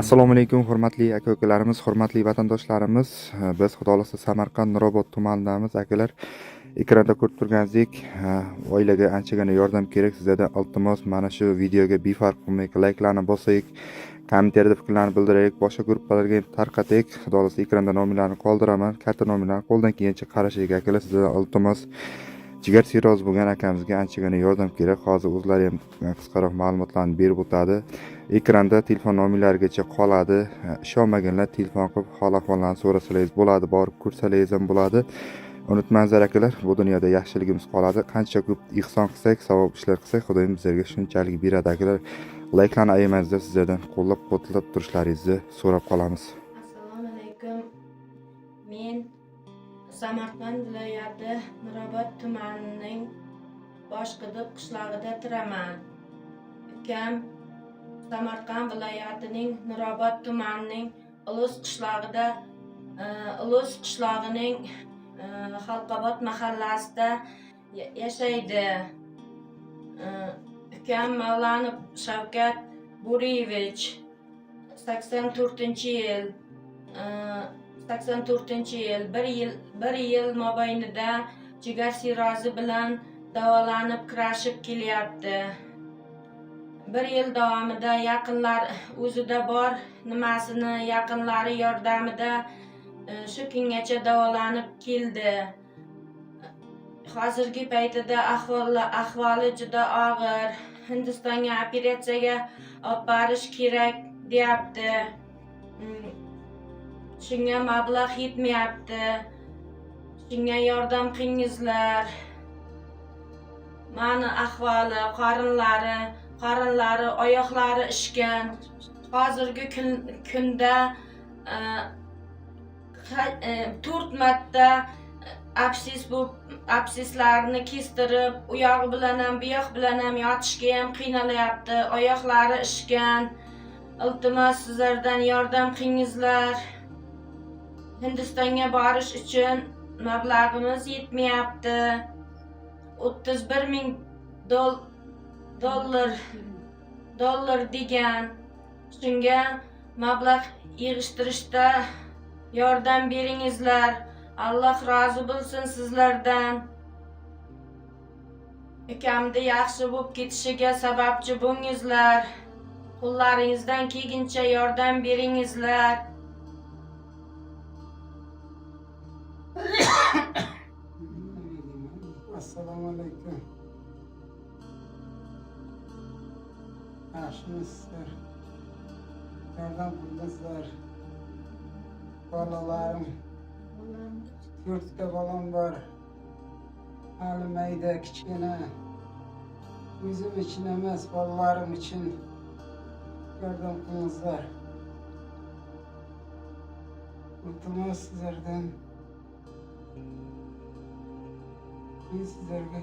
Assalomu alaykum hurmatli aka-ukalarimiz, hurmatli vatandoshlarimiz. Biz Xudo xolasa Samarqand Nurobod tumanidamiz. Akalar, ekranda ko'rib turganingizdek, oilaga anchagina yordam kerak. Sizlardan iltimos, mana shu videoga befarq bo'lmay layklarni bosaylik, kommentariyada fikrlarni bildiraylik, boshqa gruppalarga ham tarqataylik. Xudo xolasa ekranda nomerlarni qoldiraman. Karta nomerlarini qo'ldan kelgancha qarashaylik akalar. Sizlardan iltimos, jigar siyroz bo'lgan akamizga anchagina yordam kerak. Hozir o'zlari ham qisqaroq ma'lumotlarni berib o'tadi. Ekranda telefon nomerlarigacha qoladi. Ishonmaganlar telefon qilib hol-ahvollarni so'rasangiz bo'ladi, borib ko'rsangiz ham bo'ladi. Unutmanglar akalar, bu dunyoda yaxshiligimiz qoladi. Qancha ko'p ihson qilsak, savob ishlar qilsak, Xudoyim bizlarga shunchalik beradi akalar. Layklarni ayamangizlar, sizlardan qo'llab-quvvatlab turishlaringizni so'rab qolamiz. Assalomu alaykum. Men Samarqand viloyati Nurobod tumanining Boshqiduq qishlog'ida turaman. Ukam Samarqand viloyatining Nurobod tumanining Ulus qishlog'ining Xalqobod mahallasida yashaydi. Ukam Mavlanov Shavkat Buriyevich 84-yil 1 yil mobaynida jigar siyrozi bilan davolanib kurashib kelyapti. 1 yil davomida yaqinlar o'zida bor nimasini yaqinlari yordamida shu kungacha davolanib keldi. Hozirgi paytida ahvoli juda og'ir. Hindistonga operatsiyaga olib borish kerak deyapti. Shunga mablag' yetmayapti. Shunga yordam qilingizlar. Mani ahvoli, qorinlari, oyoqlari ishgan. Hozirgi kunda 4 marta absislarni kestirib, u yog'i bilan ham, bu yoq bilan ham yotishga ham qiynalyapti. Oyoqlari ishgan. Iltimos sizlardan yordam qilingizlar. Hindistonga borish uchun mablag'imiz yetmayapti. 31,000 dollar degan. Shunga mablag' yig'ishtirishda yordam beringizlar. Alloh rozi bo'lsin sizlardan. Ukamni yaxshi bo'lib ketishiga sababchi bo'lingizlar. Qo'llaringizdan kelguncha yordam beringizlar. Assalomu alaykum. Yaxshimisizlar? Yordam qilingizlar. Bolalarim 4 ta bolam bor. Hali mayda kichkina. O'zim uchun emas, bolalarim uchun yordam qilingizlar. Iltimos sizlardan. Men sizlarga